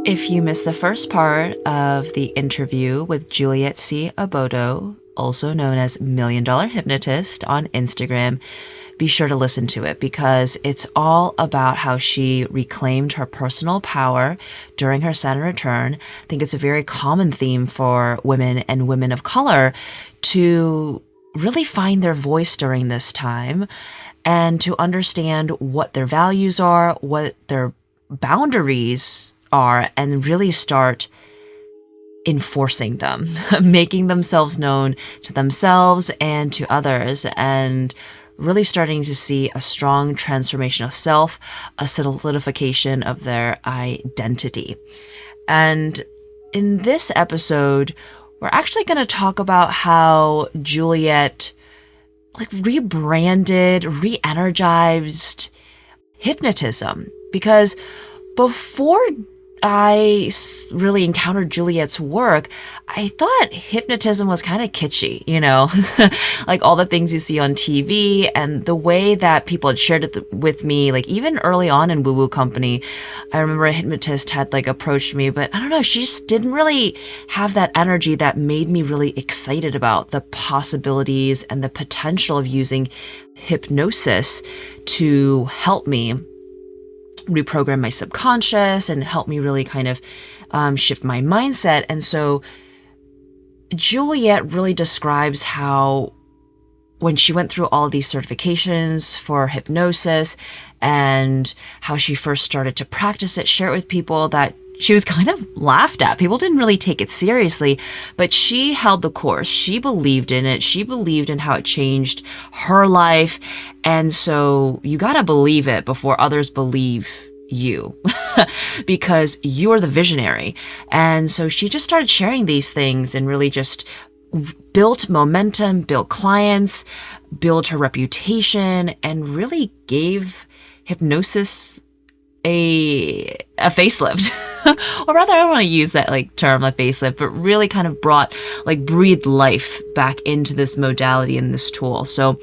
If you missed the first part of the interview with Juliet C. Obodo, also known as Million Dollar Hypnotist on Instagram, be sure to listen to it because it's all about how she reclaimed her personal power during her Saturn return. I think it's a very common theme for women and women of color to really find their voice during this time and to understand what their values are, what their boundaries are, and really start enforcing them, making themselves known to themselves and to others, and really starting to see a strong transformation of self, a solidification of their identity. And in this episode, we're actually going to talk about how Juliet rebranded, re-energized hypnotism, because before I really encountered Juliet's work, I thought hypnotism was kind of kitschy, like all the things you see on TV and the way that people had shared it with me, like even early on in Woo Woo Company. I remember a hypnotist had approached me, but I don't know, she just didn't really have that energy that made me really excited about the possibilities and the potential of using hypnosis to help me reprogram my subconscious and help me really kind of shift my mindset. And so Juliet really describes how when she went through all of these certifications for hypnosis and how she first started to practice it, share it with people, that she was kind of laughed at. People didn't really take it seriously, but she held the course. She believed in it. She believed in how it changed her life. And so you got to believe it before others believe you because you're the visionary. And so she just started sharing these things and really just built momentum, built clients, built her reputation, and really gave hypnosis a facelift. Or rather, I don't want to use that term, a facelift, but really kind of breathed life back into this modality and this tool. So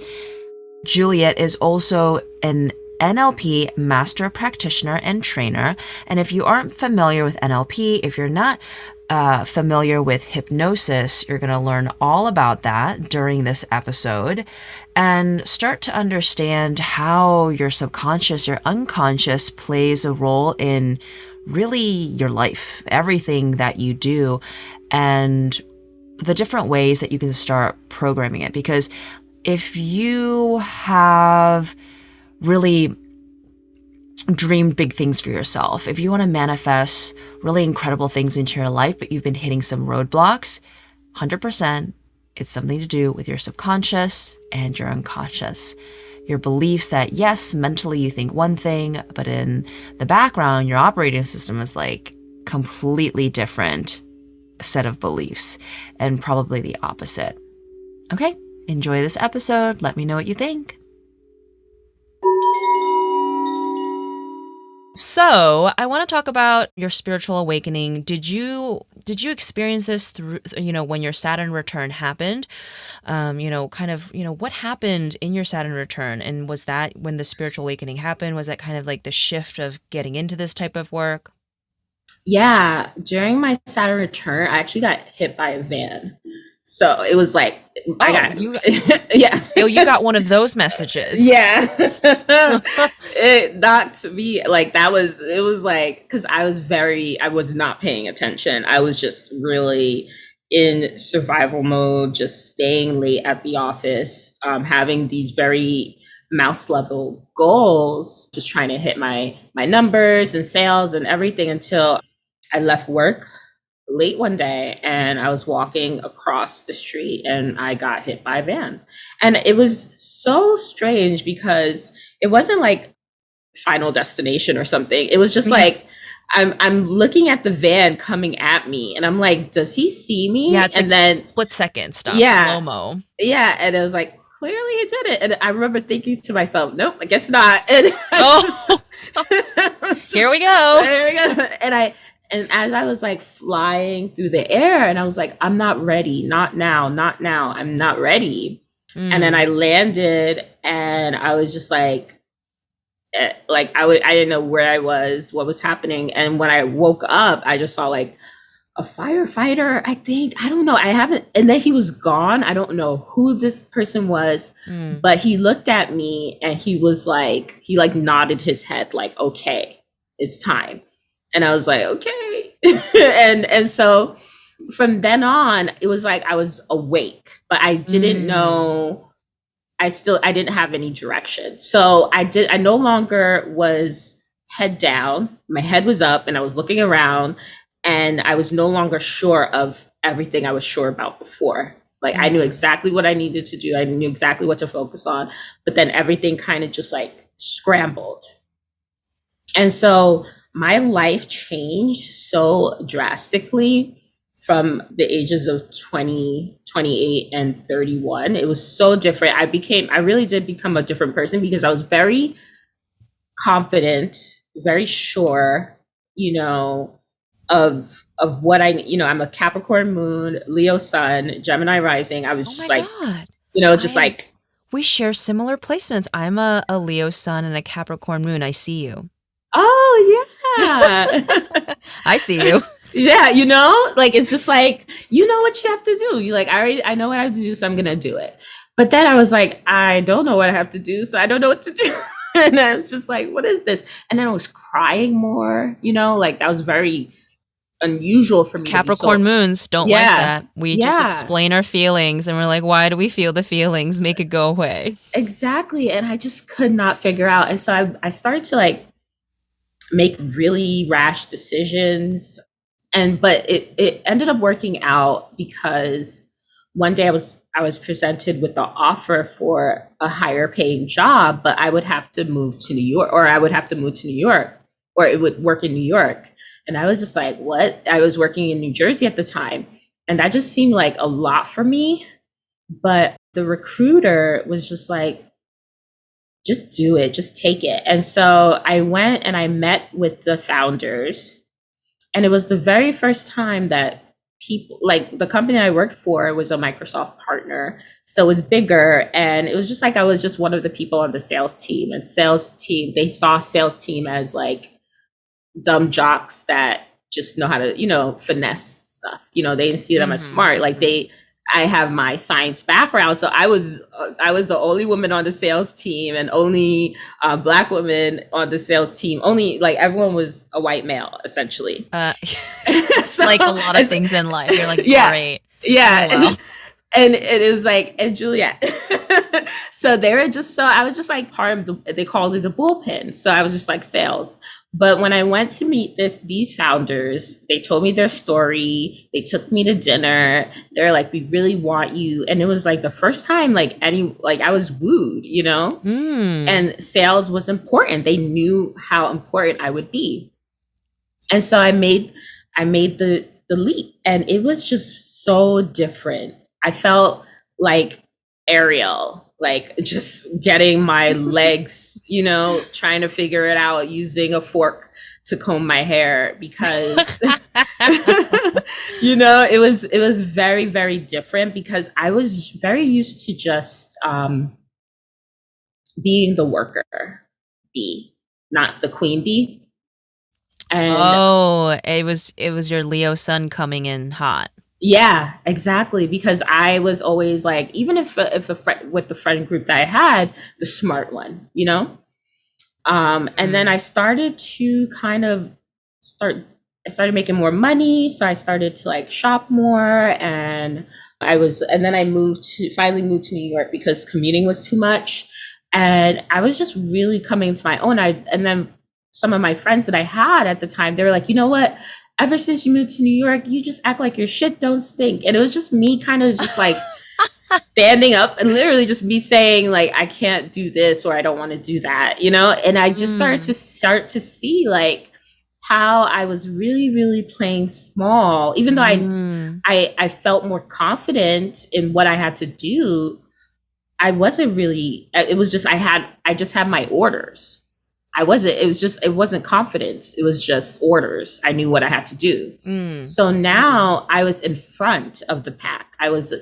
Juliet is also an NLP master practitioner and trainer. And if you aren't familiar with NLP, if you're not familiar with hypnosis, you're going to learn all about that during this episode and start to understand how your subconscious, your unconscious plays a role in really your life, everything that you do, and the different ways that you can start programming it. Because if you have really dreamed big things for yourself, if you want to manifest really incredible things into your life, but you've been hitting some roadblocks, 100%, it's something to do with your subconscious and your unconscious. Your beliefs that, yes, mentally you think one thing, but in the background, your operating system is completely different set of beliefs and probably the opposite. Okay, enjoy this episode. Let me know what you think. So I want to talk about your spiritual awakening. Did you experience this through, when your Saturn return happened? What happened in your Saturn return? And was that when the spiritual awakening happened? Was that kind of the shift of getting into this type of work? Yeah, during my Saturn return, I actually got hit by a van. So it was yeah. You got one of those messages. Yeah. It knocked me it was because I was not paying attention. I was just really in survival mode, just staying late at the office, having these very mouse level goals, just trying to hit my numbers and sales and everything until I left work late one day and I was walking across the street and I got hit by a van. And it was so strange because it wasn't Final Destination or something. It was just I'm looking at the van coming at me and I'm like, does he see me? Yeah, it's then split second stuff, slow-mo. Yeah, and it was clearly he did it. And I remember thinking to myself, nope, I guess not. And here we go. And as I was flying through the air and I was I'm not ready, not now, I'm not ready. And then I landed and I was just Like I didn't know where I was, what was happening. And when I woke up, I just saw like a firefighter, I think. I don't know. I haven't, and then he was gone. I don't know who this person was, but he looked at me and he was like, he like nodded his head, like, okay, it's time. And I was like, okay. And so from then on, it was like I was awake, but I didn't know. I didn't have any direction. So I no longer was head down. My head was up and I was looking around, and I was no longer sure of everything I was sure about before. Like I knew exactly what I needed to do. I knew exactly what to focus on, but then everything kind of just like scrambled. And so my life changed so drastically from the ages of 20, 28, and 31. It was so different. I really did become a different person because I was very confident, very sure, of what I'm a Capricorn moon, Leo sun, Gemini rising. I was just like, God. just like, we share similar placements. I'm a Leo sun and a Capricorn moon. I see you. oh yeah. I see you. Yeah, like it's just like you know what you have to do. You like I know what I have to do, so I'm gonna do it. But then I was like, I don't know what I have to do, so I don't know what to do. And I was just like, what is this? And then I was crying more, like that was very unusual for me. Capricorn moons don't like that. We just explain our feelings and we're like, why do we feel the feelings? Make it go away. Exactly. And I just could not figure out. And so I started to like make really rash decisions. But it ended up working out because one day I was presented with the offer for a higher paying job, but I would have to move to New York, or it would work in New York. And I was just like, what? I was working in New Jersey at the time. And that just seemed like a lot for me. But the recruiter was just like, just do it, just take it. And so I went and I met with the founders. And it was the very first time that people, like the company I worked for was a Microsoft partner. So it was bigger. And it was just like I was just one of the people on the sales team. And they saw sales team as like dumb jocks that just know how to, finesse stuff. They didn't see them as smart. Like I have my science background. So I was the only woman on the sales team and only Black woman on the sales team. Only like everyone was a white male, essentially. So, like a lot of things in life. You're like, great. Yeah. Oh, well. And it was like, and Juliet. So I was just like part of they called it the bullpen. So I was just like sales. But when I went to meet these founders, they told me their story. They took me to dinner. They're like, we really want you. And it was like the first time I was wooed, and sales was important. They knew how important I would be. And so I made the leap, and it was just so different. I felt like Ariel, like just getting my legs, trying to figure it out using a fork to comb my hair because it was very, very different because I was very used to just being the worker bee, not the queen bee. And it was your Leo sun coming in hot. Yeah, exactly. Because I was always like, even if a friend with the friend group that I had, the smart one, and then I started to I started making more money. So I started to like shop more, and then I finally moved to New York because commuting was too much. And I was just really coming to my own. And then some of my friends that I had at the time, they were like, you know what? Ever since you moved to New York, you just act like your shit don't stink. And it was just me kind of just like standing up and literally just me saying like, I can't do this or I don't want to do that, And I just started to see like how I was really, really playing small, even though I felt more confident in what I had to do. I wasn't really, it was just, I just had my orders. It wasn't confidence. It was just orders. I knew what I had to do. So now I was in front of the pack. I was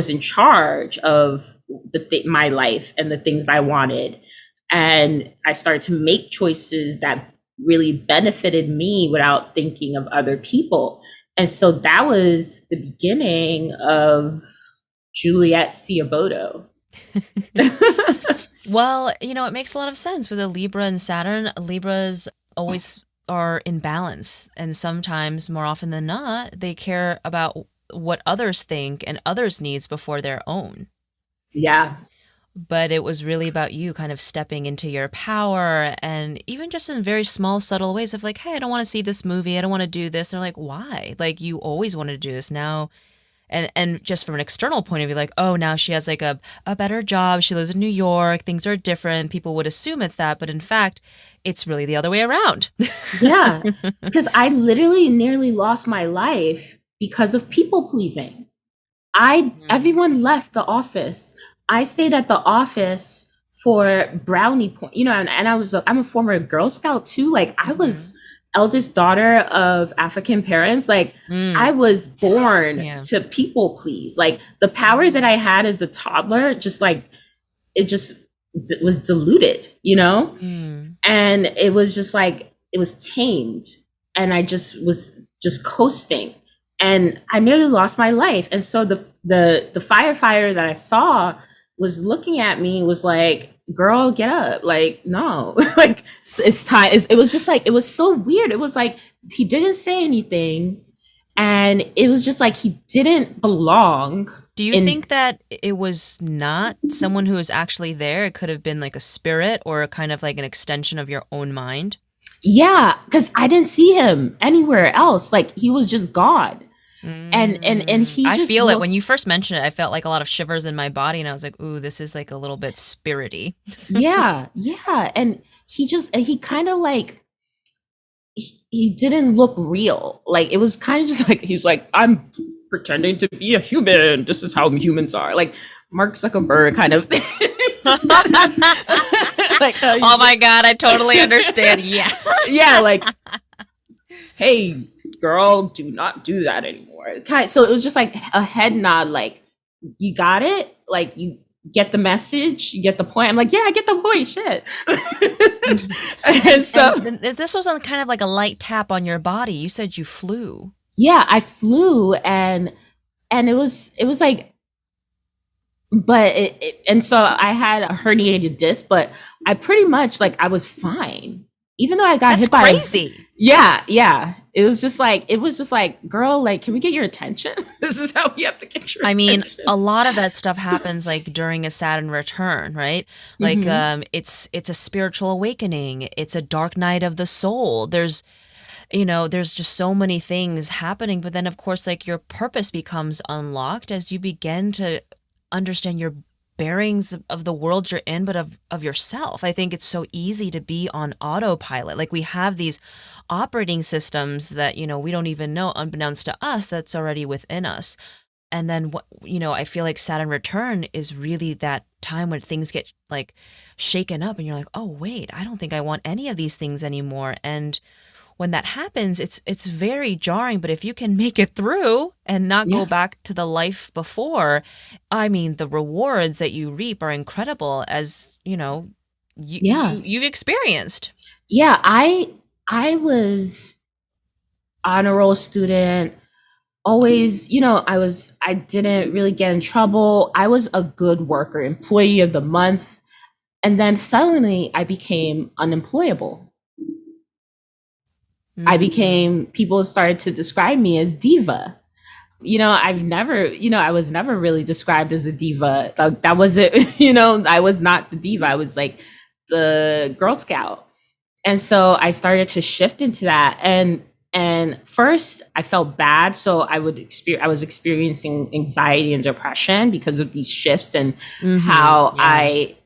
in charge of my life and the things I wanted. And I started to make choices that really benefited me without thinking of other people. And so that was the beginning of Juliet C. Obodo. Well, it makes a lot of sense with a Libra and Saturn. Libras always are in balance, and sometimes, more often than not, they care about what others think and others' needs before their own. Yeah. But it was really about you kind of stepping into your power, and even just in very small, subtle ways of like, hey, I don't want to see this movie. I don't want to do this. They're like, why? Like, you always wanted to do this now. And just from an external point of view, like, oh, now she has like a better job. She lives in New York. Things are different. People would assume it's that. But in fact, it's really the other way around. Yeah. Because I literally nearly lost my life because of people pleasing. Everyone left the office. I stayed at the office for brownie point, and I'm a former Girl Scout too. Like I was eldest daughter of African parents. Like I was born to people please. Like the power that I had as a toddler, just like it just was diluted, and it was just like it was tamed, and I just was just coasting, and I nearly lost my life. And so the firefighter that I saw was looking at me, was like, girl, get up. Like, no, like it's time. It was just like, it was so weird. It was like, he didn't say anything. And it was just like, he didn't belong. Do you think that it was not someone who was actually there? It could have been like a spirit or kind of like an extension of your own mind? Yeah, because I didn't see him anywhere else. Like he was just gone. And he I just feel looked, it when you first mentioned it. I felt like a lot of shivers in my body, and I was like, ooh, this is like a little bit spirity. yeah. And he kind of like, he didn't look real. Like it was kind of just like, he's like, I'm pretending to be a human. This is how humans are. Like Mark Zuckerberg kind of thing. Just like, oh my God, I totally understand. Yeah. Yeah, like, hey, girl, do not do that anymore. So it was just like a head nod, like, you got it? Like, you get the message? You get the point? I'm like, yeah, I get the point, shit. and this was on kind of like a light tap on your body. You said you flew. Yeah, I flew, and it was like, but and so I had a herniated disc, but I pretty much, like, I was fine. Even though I got hit by crazy. Yeah. It was just like, girl, like, can we get your attention? This is how we have to get your attention. A lot of that stuff happens like during a Saturn return, right? Like it's a spiritual awakening. It's a dark night of the soul. There's just so many things happening. But then of course, like your purpose becomes unlocked as you begin to understand your bearings of the world you're in, but of yourself. I think it's so easy to be on autopilot. Like we have these operating systems that, we don't even know, unbeknownst to us, that's already within us. And then, I feel like Saturn return is really that time when things get like shaken up and you're like, oh, wait, I don't think I want any of these things anymore. And when that happens, it's very jarring. But if you can make it through and not go back to the life before, I mean, the rewards that you reap are incredible, as you've experienced. Yeah, I was honor roll student. Always, I didn't really get in trouble. I was a good worker, employee of the month. And then suddenly I became unemployable. People started to describe me as diva. I was never really described as a diva. That wasn't, I was not the diva. I was like the Girl Scout. And so I started to shift into that. And first I felt bad. So I was experiencing anxiety and depression because of these shifts and how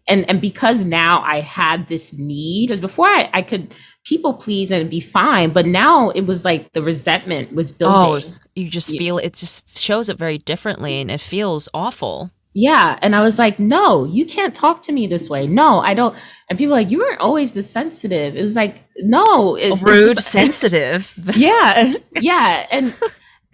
and because now I had this need, because before I could people please and be fine, but now it was like the resentment was building. You just feel it, just shows up very differently, and it feels awful. Yeah. And I was like, no, you can't talk to me this way. No, I don't. And people were like, you weren't always this sensitive. It was like, no. Rude, sensitive. Yeah. Yeah.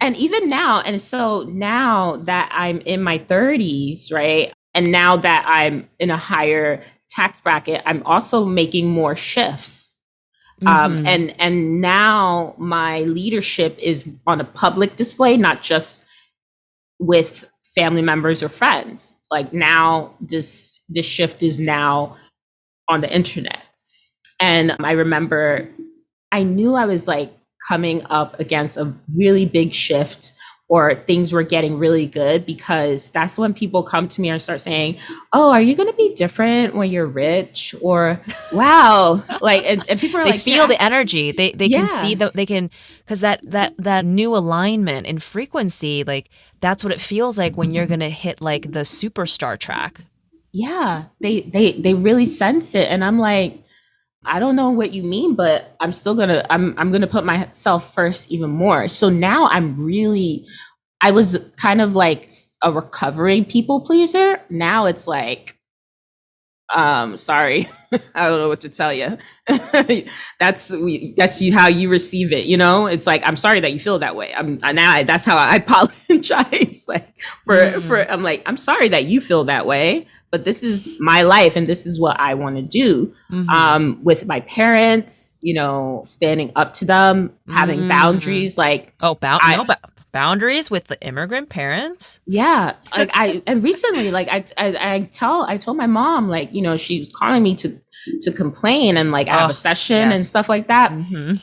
And even now, and so now that I'm in my 30s, right? And now that I'm in a higher tax bracket, I'm also making more shifts. Mm-hmm. And now my leadership is on a public display, not just with family members or friends. Like now this shift is now on the internet. And I remember I knew I was like coming up against a really big shift, or things were getting really good, because that's when people come to me and start saying, "Oh, are you going to be different when you're rich?" Or, "Wow." Like, and people are They like, feel "Yeah, the energy. They can see yeah, that they can, because that new alignment in frequency, like that's what it feels like when you're gonna hit like the superstar track. yeah." They really sense it, and I'm like, I don't know what you mean, but I'm gonna put myself first even more. So now I was kind of like a recovering people pleaser. Now it's like, sorry, I don't know what to tell you. That's you how you receive it. You know, it's like, I'm sorry that you feel that way. That's how I apologize. Like for I'm like, I'm sorry that you feel that way, but this is my life and this is what I want to do. Mm-hmm. With my parents, you know, standing up to them, having Mm-hmm. boundaries. Like Oh, I boundaries with the immigrant parents. Yeah, like and recently, like I told my mom, like, you know, she was calling me to complain, and like I have a Oh, session and yes. stuff like that. Mm-hmm.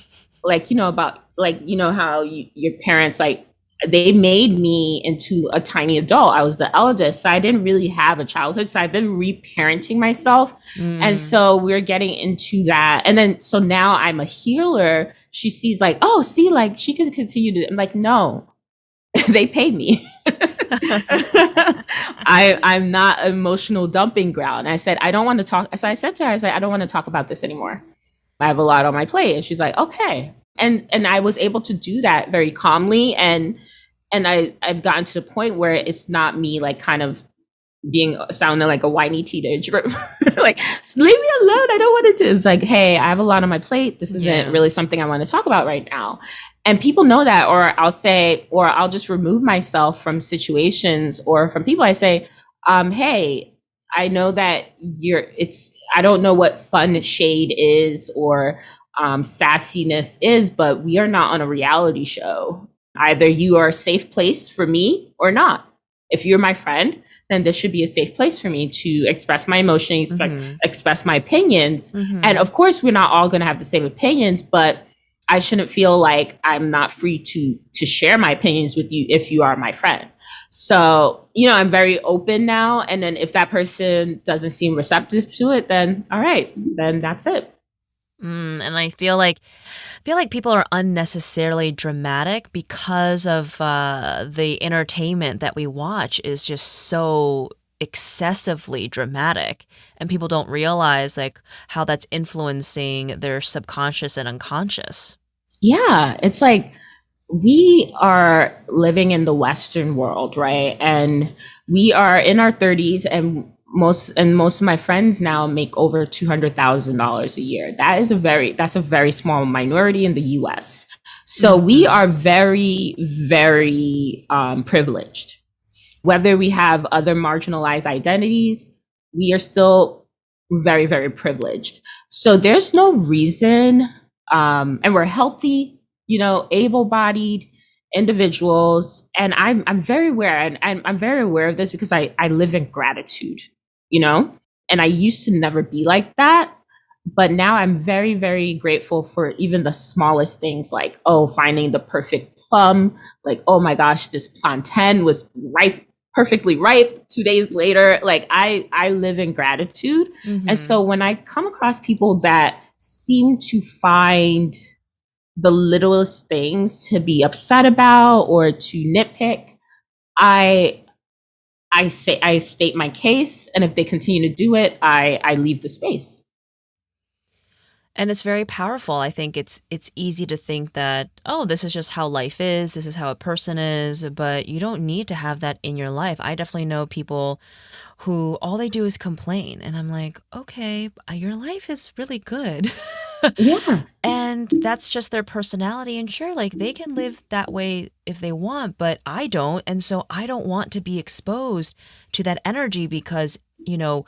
Like, you know, about, like, you know how your parents, like, they made me into a tiny adult. I was the eldest, so I didn't really have a childhood. So I've been reparenting myself, and Mm. so we're getting into that. And then so now I'm a healer. She sees like, oh, see, like she could continue to. I'm like, no, they paid me. I'm not an emotional dumping ground. I said, I don't want to talk. So I said to her, I said, I don't want to talk about this anymore. I have a lot on my plate. And she's like, okay. And I was able to do that very calmly. And I've gotten to the point where it's not me like kind of being sounding like a whiny teenager. Like, leave me alone. I don't want to do. It's like, hey, I have a lot on my plate. This isn't Yeah. really something I want to talk about right now. And people know that, or I'll say, or I'll just remove myself from situations or from people. I say, hey, I know that I don't know what fun shade is, or sassiness is, but we are not on a reality show. Either you are a safe place for me or not. If you're my friend, then this should be a safe place for me to express my emotions, Mm-hmm. express my opinions. And Mm-hmm. of course, we're not all going to have the same opinions, but I shouldn't feel like I'm not free to share my opinions with you if you are my friend. So, you know, I'm very open now. And then if that person doesn't seem receptive to it, then all right, then that's it. And I feel like people are unnecessarily dramatic because of the entertainment that we watch is just so excessively dramatic, and people don't realize like how that's influencing their subconscious and unconscious. Yeah, it's like we are living in the Western world, right? And we are in our 30s, and most of my friends now make over $200,000 a year. That's a very small minority in the US. So we Mm-hmm. are very, very privileged. Whether we have other marginalized identities, we are still very, very privileged. So there's no reason, and we're healthy, you know, able-bodied individuals. And I'm very aware, and I'm very aware of this because I live in gratitude, you know, and I used to never be like that. But now I'm very, very grateful for even the smallest things, like, oh, finding the perfect plum, like, oh my gosh, this plantain was ripe, perfectly ripe 2 days later. Like I live in gratitude. And Mm-hmm. so when I come across people that seem to find the littlest things to be upset about or to nitpick, I I state my case, and if they continue to do it, I leave the space. And it's very powerful. I think it's easy to think that, oh, this is just how life is, this is how a person is, but you don't need to have that in your life. I definitely know people who all they do is complain, and I'm like, okay, your life is really good. Yeah. And that's just their personality, and sure, like they can live that way if they want, but I don't, and so I don't want to be exposed to that energy because, you know,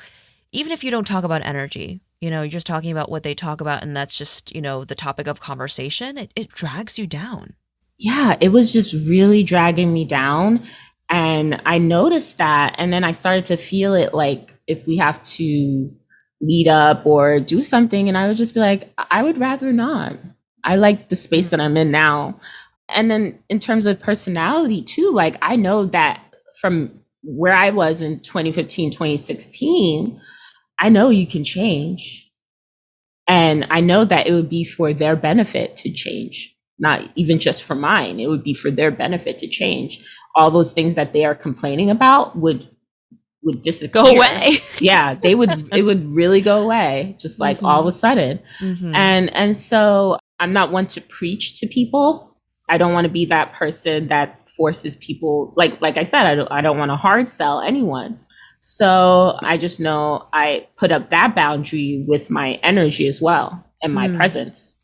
even if you don't talk about energy, you're just talking about what they talk about, and that's just, the topic of conversation, it drags you down. Yeah, it was just really dragging me down. And I noticed that. And then I started to feel it like if we have to meet up or do something, and I would just be like, I would rather not. I like the space that I'm in now. And then in terms of personality too, like I know that from where I was in 2015, 2016, I know you can change. And I know that it would be for their benefit to change, not even just for mine. It would be for their benefit to change. All those things that they are complaining about would disappear. Go away. Yeah, it would really go away, just like all of a sudden. And so I'm not one to preach to people. I don't want to be that person that forces people, like I said, I don't want to hard sell anyone. So I just know I put up that boundary with my energy as well and my presence.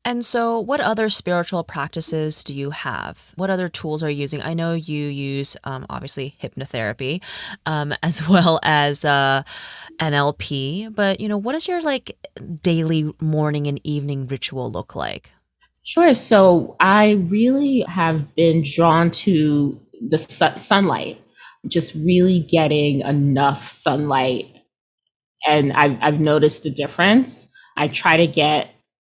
And so, what other spiritual practices do you have? What other tools are you using? I know you use, obviously, hypnotherapy, as well as NLP. But what does your daily morning and evening ritual look like? Sure. So I really have been drawn to the sunlight, just really getting enough sunlight. And I've noticed the difference. I try to get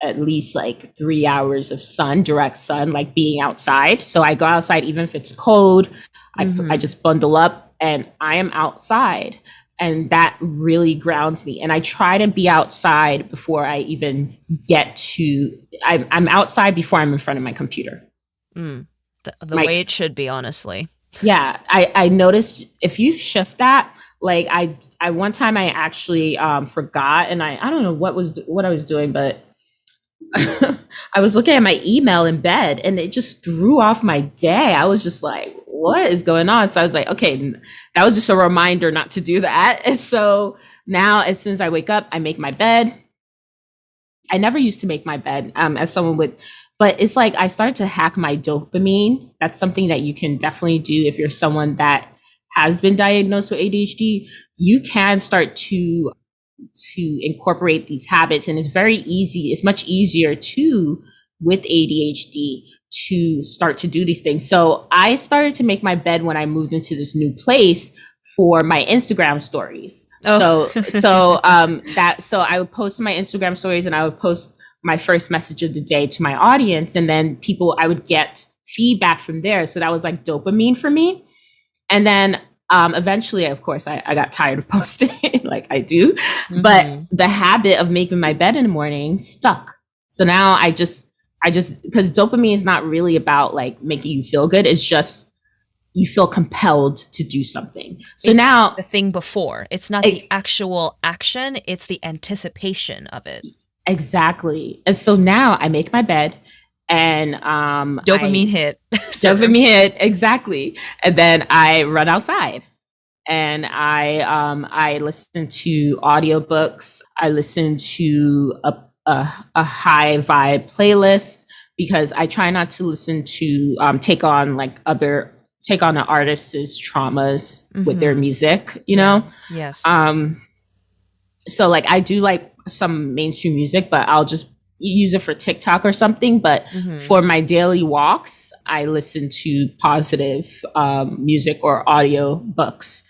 at least like 3 hours of sun, direct sun, like being outside. So I go outside, even if it's cold, I just bundle up and I am outside. And that really grounds me. And I try to be outside before I even get to, I'm outside before I'm in front of my computer. The way it should be, honestly. Yeah, I noticed if you shift that, like I one time I actually forgot, and I don't know what I was doing, but I was looking at my email in bed and it just threw off my day. I was just like, what is going on? So I was like, okay, that was just a reminder not to do that. And so now as soon as I wake up, I make my bed. I never used to make my bed as someone would, but it's like I started to hack my dopamine. That's something that you can definitely do if you're someone that has been diagnosed with ADHD. You can start to incorporate these habits, and it's very easy. It's much easier too with ADHD to start to do these things. So I started to make my bed when I moved into this new place for my Instagram stories. So I would post my Instagram stories and I would post my first message of the day to my audience, and then I would get feedback from there. So that was like dopamine for me. And then eventually, of course, I got tired of posting like I do, but the habit of making my bed in the morning stuck. So now I just, because dopamine is not really about like making you feel good. It's just, you feel compelled to do something. So it's now the thing before, it's not the actual action, it's the anticipation of it. Exactly. And so now I make my bed and dopamine hit. Dopamine hit, exactly. And then I run outside and I listen to audiobooks. I listen to a high vibe playlist because I try not to listen to take on an artist's traumas with their music, you know? Yes. So like I do like some mainstream music, but I'll just use it for TikTok or something. But for my daily walks, I listen to positive music or audio books.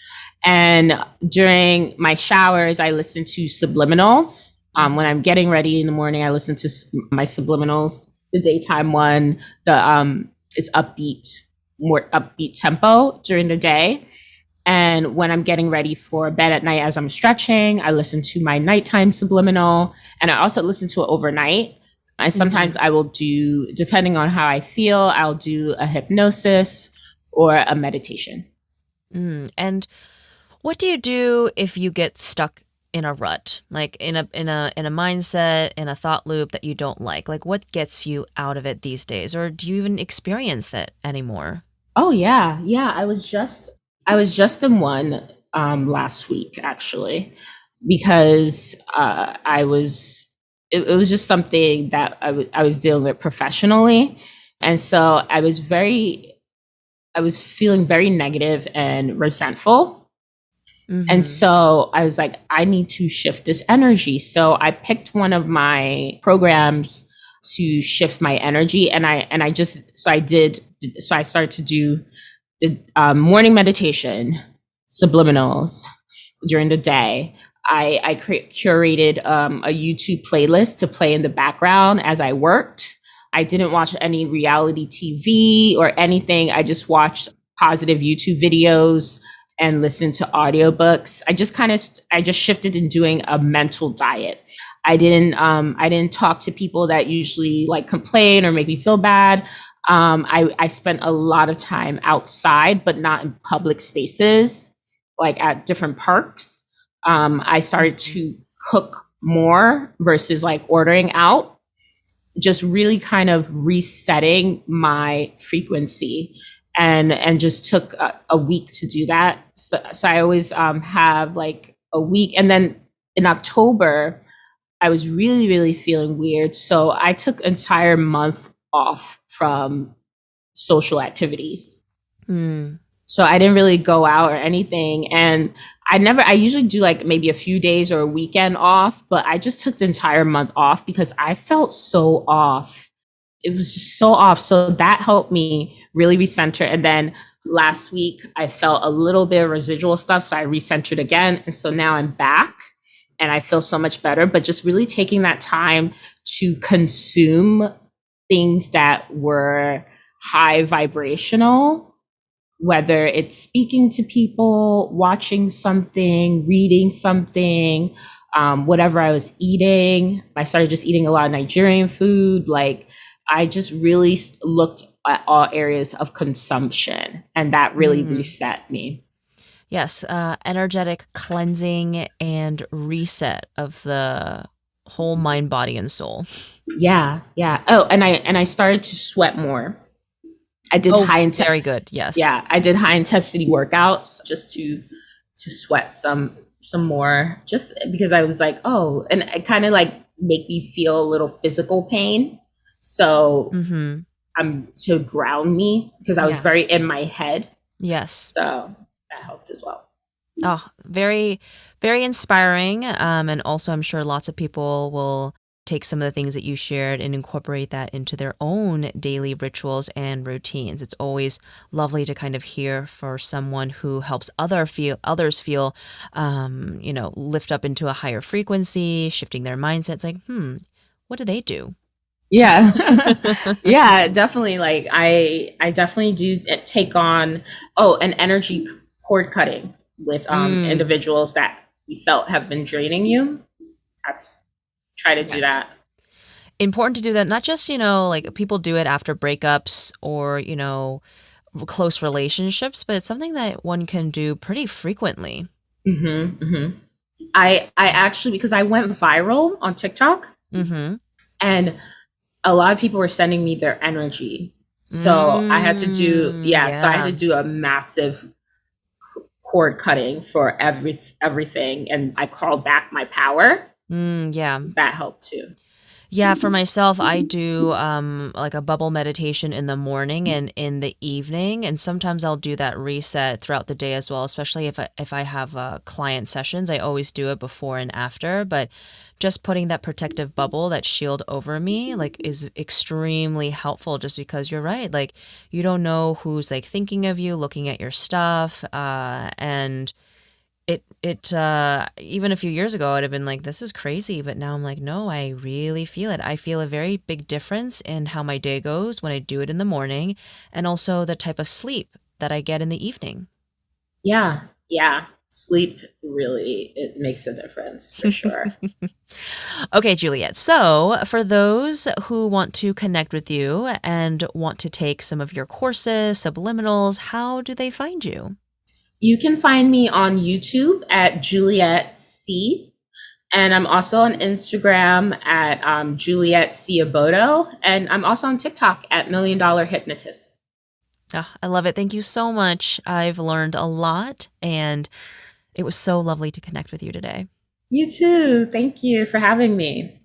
And during my showers, I listen to subliminals. When I'm getting ready in the morning, I listen to my subliminals. The daytime one, it's more upbeat tempo during the day. And when I'm getting ready for bed at night, as I'm stretching, I listen to my nighttime subliminal, and I also listen to it overnight. And sometimes I will do, depending on how I feel, I'll do a hypnosis or a meditation. And what do you do if you get stuck in a rut, like in a mindset, in a thought loop that you don't like? Like, what gets you out of it these days, or do you even experience that anymore? Oh yeah, I was just in one last week actually, because it was just something that I was dealing with professionally, and so I was feeling very negative and resentful. And so I was like, I need to shift this energy. So I picked one of my programs to shift my energy. And I started to do the morning meditation, subliminals during the day. I curated a YouTube playlist to play in the background as I worked. I didn't watch any reality TV or anything. I just watched positive YouTube videos and listened to audiobooks. I just shifted in doing a mental diet. I didn't talk to people that usually like complain or make me feel bad. I spent a lot of time outside, but not in public spaces, like at different parks. I started to cook more versus like ordering out, just really kind of resetting my frequency, and just took a week to do that. So I always have like a week. And then in October, I was really, really feeling weird. So I took entire month off from social activities. So I didn't really go out or anything. And I usually do like maybe a few days or a weekend off, but I just took the entire month off because I felt so off. It was just so off. So that helped me really recenter. And then last week I felt a little bit of residual stuff. So I recentered again. And so now I'm back and I feel so much better. But just really taking that time to consume things that were high vibrational, whether it's speaking to people, watching something, reading something, whatever I was eating. I started just eating a lot of Nigerian food. Like I just really looked at all areas of consumption, and that really reset me. Yes, energetic cleansing and reset of the whole mind, body, and soul. Yeah, yeah. Oh, and I started to sweat more. I did high intensity. Very good. Yes. Yeah, I did high intensity workouts just to sweat some more, just because I was like, oh, and it kind of like make me feel a little physical pain. So to ground me, because I was very in my head. Yes. So that helped as well. Oh, very, very inspiring. And also I'm sure lots of people will take some of the things that you shared and incorporate that into their own daily rituals and routines. It's always lovely to kind of hear for someone who helps others feel, lift up into a higher frequency, shifting their mindset. It's like, what do they do? Yeah. Yeah, definitely. Like I definitely do take on, an energy cord cutting with individuals that you felt have been draining you. Try to do that. Important to do that. Not just, like people do it after breakups or, close relationships, but it's something that one can do pretty frequently. I actually, because I went viral on TikTok, and a lot of people were sending me their energy. So I had to do, so I had to do a massive cord cutting for everything. And I called back my power. That helped too. Yeah, for myself, I do like a bubble meditation in the morning and in the evening, and sometimes I'll do that reset throughout the day as well. Especially if I have client sessions, I always do it before and after. But just putting that protective bubble, that shield over me, like is extremely helpful. Just because you're right, like you don't know who's like thinking of you, looking at your stuff, and it even a few years ago I'd have been like, this is crazy, but now I'm like, no, I really feel it. I feel a very big difference in how my day goes when I do it in the morning, and also the type of sleep that I get in the evening. Yeah, sleep really, it makes a difference for sure. Okay, Juliet, so for those who want to connect with you and want to take some of your courses, subliminals, how do they find you? You can find me on YouTube at Juliet C. And I'm also on Instagram at Juliet C Obodo. And I'm also on TikTok at Million Dollar Hypnotist. Oh, I love it. Thank you so much. I've learned a lot, and it was so lovely to connect with you today. You too. Thank you for having me.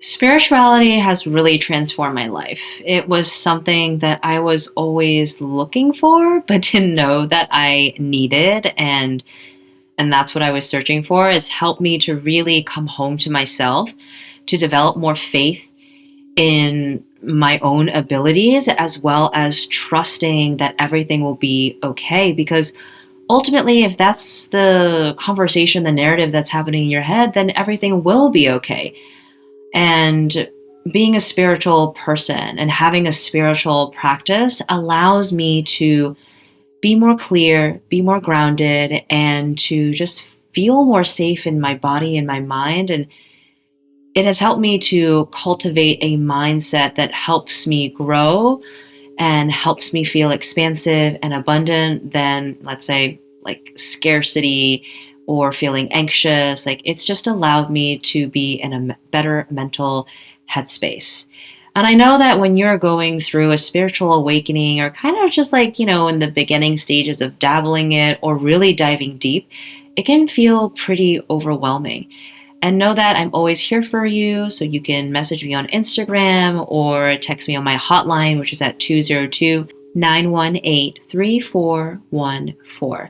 Spirituality has really transformed my life. It was something that I was always looking for, but didn't know that I needed, and that's what I was searching for. It's helped me to really come home to myself, to develop more faith in my own abilities, as well as trusting that everything will be okay. Because ultimately, if that's the conversation, the narrative that's happening in your head, then everything will be okay. And being a spiritual person and having a spiritual practice allows me to be more clear, be more grounded, and to just feel more safe in my body and my mind. And it has helped me to cultivate a mindset that helps me grow and helps me feel expansive and abundant than, let's say, like scarcity or feeling anxious. Like, it's just allowed me to be in a better mental headspace. And I know that when you're going through a spiritual awakening or kind of just like, in the beginning stages of dabbling it or really diving deep, it can feel pretty overwhelming. And know that I'm always here for you. So you can message me on Instagram or text me on my hotline, which is at 202-918-3414.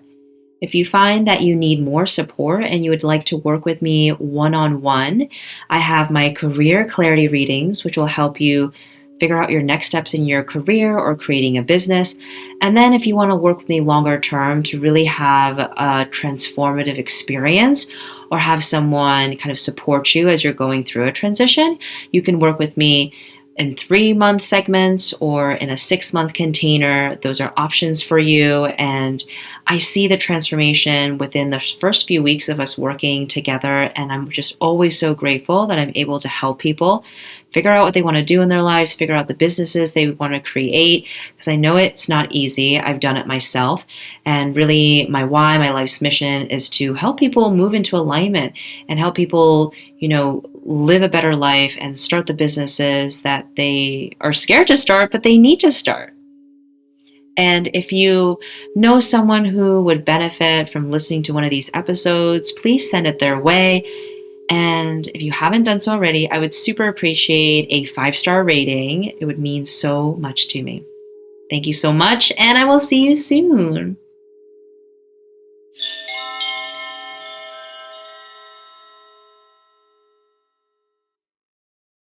If you find that you need more support and you would like to work with me one-on-one, I have my career clarity readings, which will help you figure out your next steps in your career or creating a business. And then if you want to work with me longer term to really have a transformative experience or have someone kind of support you as you're going through a transition, you can work with me in 3-month segments or in a 6-month container. Those are options for you. And I see the transformation within the first few weeks of us working together. And I'm just always so grateful that I'm able to help people figure out what they want to do in their lives, figure out the businesses they want to create, because I know it's not easy. I've done it myself. And really, my why, my life's mission is to help people move into alignment and help people, live a better life and start the businesses that they are scared to start, but they need to start. And if you know someone who would benefit from listening to one of these episodes, please send it their way. And if you haven't done so already, I would super appreciate a 5-star rating. It would mean so much to me. Thank you so much, and I will see you soon.